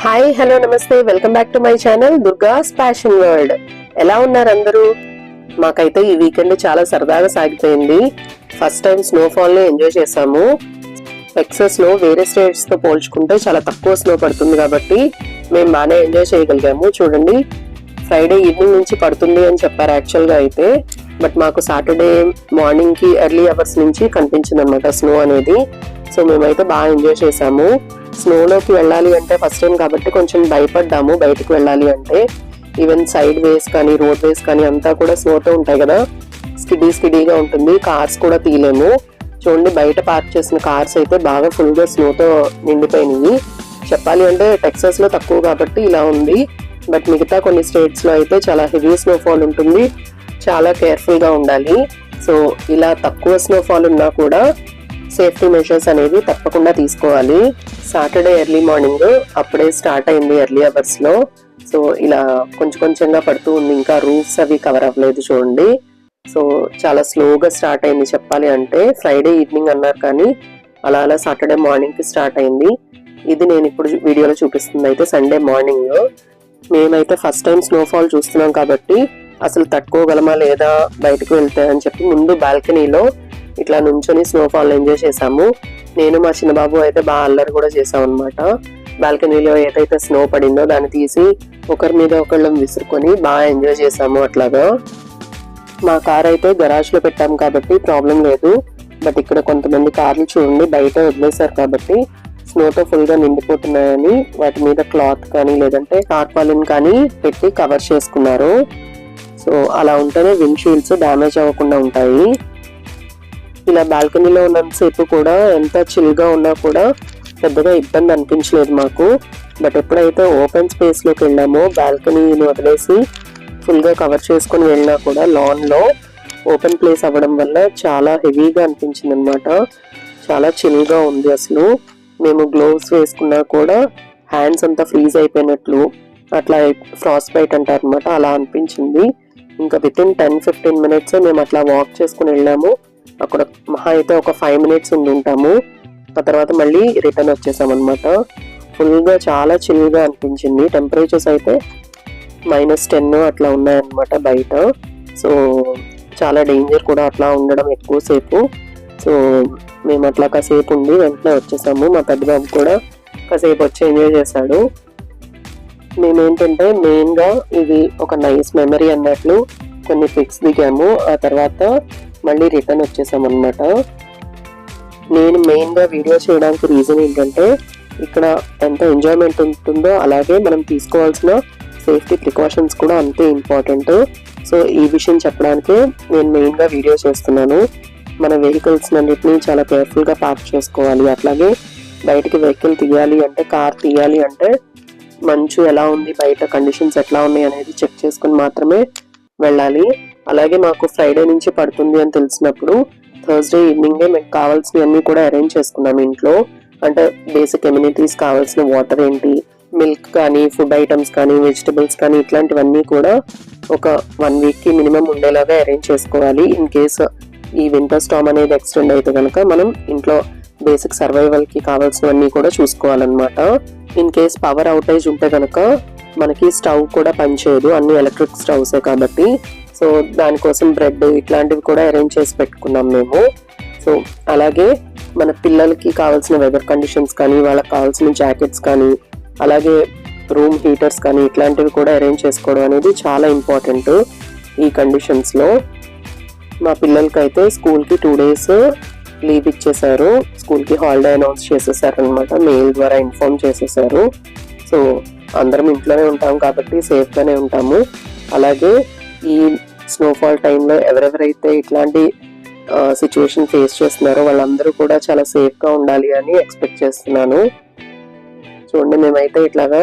Hi hello నమస్తే welcome back to my channel దుర్గాస్ fashion world. ఎలా ఉన్నారు అందరూ? మాకైతే ఈ వీకెండ్ చాలా సరదాగా సాగిపోయింది. ఫస్ట్ టైం స్నోఫాల్ ని ఎంజాయ్ చేసాము. టెక్సస్ లో వేరే స్టేట్స్ తో పోల్చుకుంటే చాలా తక్కువ స్నో పడుతుంది కాబట్టి మేము బాగానే ఎంజాయ్ చేయగలిగాము. చూడండి, ఫ్రైడే ఈవినింగ్ నుంచి పడుతుంది అని చెప్పారు యాక్చువల్ గా అయితే, బట్ మాకు సాటర్డే మార్నింగ్ కి ఎర్లీ అవర్స్ నుంచి కనిపించింది అనమాట స్నో అనేది. సో మేమైతే బాగా ఎంజాయ్ చేసాము. స్నోలోకి వెళ్ళాలి అంటే ఫస్ట్ టైం కాబట్టి కొంచెం భయపడ్డాము బయటకు వెళ్ళాలి అంటే. ఈవెన్ సైడ్ వేస్ కానీ రోడ్ వేస్ కానీ అంతా కూడా స్నోతో ఉంటాయి కదా, స్కిడీగా ఉంటుంది. కార్స్ కూడా తీయలేము. చూడండి, బయట పార్క్ చేసిన కార్స్ అయితే బాగా ఫుల్ గా స్నోతో నిండిపోయినాయి. చెప్పాలి అంటే టెక్సస్ లో తక్కువ కాబట్టి ఇలా ఉంది, బట్ మిగతా కొన్ని స్టేట్స్ లో అయితే చాలా హెవీ స్నోఫాల్ ఉంటుంది. చాలా కేర్ఫుల్ గా ఉండాలి. సో ఇలా తక్కువ స్నోఫాల్ ఉన్నా కూడా సేఫ్టీ మెషర్స్ అనేవి తప్పకుండా తీసుకోవాలి. సాటర్డే ఎర్లీ మార్నింగ్ అప్పుడే స్టార్ట్ అయింది ఎర్లీ అవర్స్ లో. సో ఇలా కొంచెంగా పడుతూ ఉంది, ఇంకా రూఫ్స్ అవి కవర్ అవ్వలేదు చూడండి. సో చాలా స్లోగా స్టార్ట్ అయింది చెప్పాలి అంటే. ఫ్రైడే ఈవినింగ్ అన్నారు కానీ అలా సాటర్డే మార్నింగ్ కి స్టార్ట్ అయింది. ఇది నేను ఇప్పుడు వీడియోలో చూపిస్తుంది అయితే సండే మార్నింగ్. మేమైతే ఫస్ట్ టైం స్నోఫాల్ చూస్తున్నాం కాబట్టి అసలు తట్టుకోగలమా లేదా బయటకు వెళ్తే అని చెప్పి ముందు బాల్కనీలో ఇట్లా నుంచొని స్నోఫాల్ ఎంజాయ్ చేసాము. నేను మా చిన్న బాబు అయితే బాగా అల్లరి కూడా చేసాం అనమాట. బాల్కనీలో ఏదైతే స్నో పడిందో దాన్ని తీసి ఒకరి మీద ఒకళ్ళం విసురుకొని బాగా ఎంజాయ్ చేసాము. అట్లాగా మా కార్ అయితే గరాజ్ లో పెట్టాము కాబట్టి ప్రాబ్లం లేదు. బట్ ఇక్కడ కొంతమంది కార్లు చూడండి బయట వదిలేశారు కాబట్టి స్నోతో ఫుల్ గా నిండిపోతున్నాయని వాటి మీద క్లాత్ కానీ లేదంటే టార్పాలిన్ కానీ పెట్టి కవర్ చేసుకున్నారు. సో అలా ఉంటేనే విండ్షీల్డ్స్ డ్యామేజ్ అవ్వకుండా ఉంటాయి. ఇలా బాల్కనీలో ఉన్నంతసేపు కూడా ఎంత చిల్గా ఉన్నా కూడా పెద్దగా ఇబ్బంది అనిపించలేదు మాకు. బట్ ఎప్పుడైతే ఓపెన్ స్పేస్ లోకి వెళ్ళామో బాల్కనీని వదిలేసి ఫుల్ గా కవర్ చేసుకుని వెళ్ళినా కూడా లాన్ లో ఓపెన్ ప్లేస్ అవ్వడం వల్ల చాలా హెవీగా అనిపించింది అనమాట. చాలా చిల్గా ఉంది అసలు. మేము గ్లోవ్స్ వేసుకున్నా కూడా హ్యాండ్స్ అంతా ఫ్రీజ్ అయిపోయినట్లు, అట్లా ఫ్రాస్ట్ బైట్ అంటారు అనమాట, అలా అనిపించింది. ఇంకా విత్ ఇన్ 10-15 minutes మేము అట్లా వాక్ చేసుకుని వెళ్ళాము. అక్కడ మహా అయితే ఒక 5 minutes ఉండి ఉంటాము. ఆ తర్వాత మళ్ళీ రిటర్న్ వచ్చేసాం అనమాట. ఫుల్ గా చాలా చిల్గా అనిపించింది. టెంపరేచర్స్ అయితే -10 అట్లా ఉన్నాయన్నమాట బయట. సో చాలా డేంజర్ కూడా అట్లా ఉండడం ఎక్కువసేపు. సో మేము అట్లా కాసేపు ఉండి వెంటనే వచ్చేసాము. మా పెద్ద బాబు కూడా కాసేపు వచ్చి ఎంజాయ్ చేశాడు. మేమేంటంటే మెయిన్ గా ఇది ఒక నైస్ మెమరీ అన్నట్లు కొన్ని పిక్స్ దిగాము. ఆ తర్వాత మళ్ళీ రిటర్న్ వచ్చేసాం అనమాట. నేను మెయిన్ గా వీడియో చేయడానికి రీజన్ ఏంటంటే ఇక్కడ ఎంత ఎంజాయ్మెంట్ ఉంటుందో అలాగే మనం తీసుకోవాల్సిన సేఫ్టీ ప్రికాషన్స్ కూడా అంతే ఇంపార్టెంట్. సో ఈ విషయం చెప్పడానికే నేను మెయిన్ గా వీడియో చేస్తున్నాను. మన వెహికల్స్ అన్నిటిని చాలా కేర్ఫుల్ గా పార్క్ చేసుకోవాలి. అట్లాగే బయటికి వెహికల్ తీయాలి అంటే, కార్ తీయాలి అంటే మంచు ఎలా ఉంది, బయట కండిషన్స్ ఎట్లా ఉన్నాయి అనేది చెక్ చేసుకుని మాత్రమే వెళ్ళాలి. అలాగే మాకు ఫ్రైడే నుంచి పడుతుంది అని తెలిసినప్పుడు థర్స్డే ఈవినింగే మేము కావాల్సినవన్నీ కూడా అరేంజ్ చేసుకున్నాం ఇంట్లో. అంటే బేసిక్ ఎమ్యూనిటీస్ కావాల్సిన వాటర్ ఏంటి, మిల్క్ కానీ, ఫుడ్ ఐటమ్స్ కానీ, వెజిటబుల్స్ కానీ, ఇట్లాంటివన్నీ కూడా ఒక 1 week కి మినిమం ఉండేలాగా అరేంజ్ చేసుకోవాలి. ఇన్ కేస్ ఈ వింటర్ స్టార్మ్ అనేది ఎక్స్టెండ్ అయితే కనుక మనం ఇంట్లో బేసిక్ సర్వైవల్ కి కావాల్సినవన్నీ కూడా చూసుకోవాలన్నమాట. ఇన్ కేస్ పవర్ అవుటేజ్ ఉంటే కనుక మనకి స్టవ్ కూడా పనిచేయదు, అన్ని ఎలక్ట్రిక్ స్టవ్సే కాబట్టి. సో దానికోసం బ్రెడ్ ఇట్లాంటివి కూడా అరేంజ్ చేసి పెట్టుకున్నాం మేము. సో అలాగే మన పిల్లలకి కావాల్సిన వెదర్ కండిషన్స్ కానీ, వాళ్ళకి కావాల్సిన జాకెట్స్ కానీ, అలాగే రూమ్ హీటర్స్ కానీ ఇట్లాంటివి కూడా అరేంజ్ చేసుకోవడం అనేది చాలా ఇంపార్టెంట్ ఈ కండిషన్స్ లో. మా పిల్లలకైతే స్కూల్ కి 2 days లీవ్ ఇచ్చేసారు. స్కూల్ కి హాలిడే అనౌన్స్ చేసేసారు అనమాట, మెయిల్ ద్వారా ఇన్ఫార్మ్ చేసేసారు. సో అందరం ఇంట్లోనే ఉంటాం కాబట్టి సేఫ్ గానే ఉంటాము. అలాగే ఈ స్నోఫాల్ టైంలో ఎవరెవరైతే ఇట్లాంటి సిచ్యువేషన్ ఫేస్ చేస్తున్నారో వాళ్ళందరూ కూడా చాలా సేఫ్ గా ఉండాలి అని ఎక్స్పెక్ట్ చేస్తున్నాను. చూడండి, మేమైతే ఇట్లాగా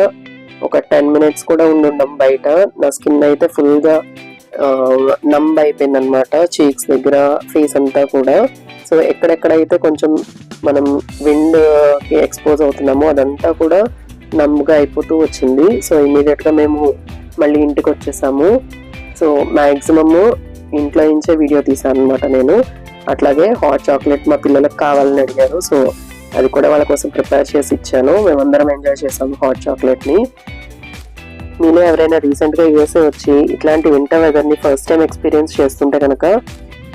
ఒక 10 minutes కూడా ఉండుండం బయట. నా స్కిన్ అయితే ఫుల్ గా నంబ్ అయిపోయింది అనమాట, చీక్స్ దగ్గర, ఫేస్ అంతా కూడా. సో ఎక్కడెక్కడైతే కొంచెం మనం విండ్ కి ఎక్స్పోజ్ అవుతున్నామో అదంతా కూడా నమ్గా అయిపోతూ వచ్చింది. సో ఇమీడియట్ గా మేము మళ్ళీ ఇంటికి వచ్చేసాము. సో మాక్సిమమ్ ఇంట్లో నుంచే వీడియో తీసాను అనమాట నేను. అట్లాగే హాట్ చాక్లెట్ మా పిల్లలకు కావాలని అడిగారు. సో అది కూడా వాళ్ళ కోసం ప్రిపేర్ చేసి ఇచ్చాను. మేమందరం ఎంజాయ్ చేసాము హాట్ చాక్లెట్ని. మీలో ఎవరైనా రీసెంట్గా యూఎస్ఏ వచ్చి ఇట్లాంటి వింటర్ వెదర్ని ఫస్ట్ టైం ఎక్స్పీరియన్స్ చేస్తుంటే కనుక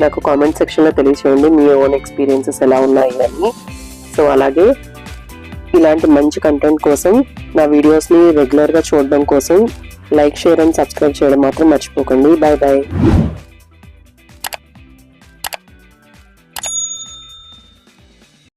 నాకు కామెంట్ సెక్షన్లో తెలియచేయండి మీ ఓన్ ఎక్స్పీరియన్సెస్ ఎలా ఉన్నాయి అని. సో అలాగే ఇలాంటి మంచి కంటెంట్ కోసం నా వీడియోస్ని రెగ్యులర్గా చూడడం కోసం లైక్, షేర్ అండ్ సబ్స్క్రైబ్ చేయడం మాత్రం మర్చిపోకండి. Bye bye.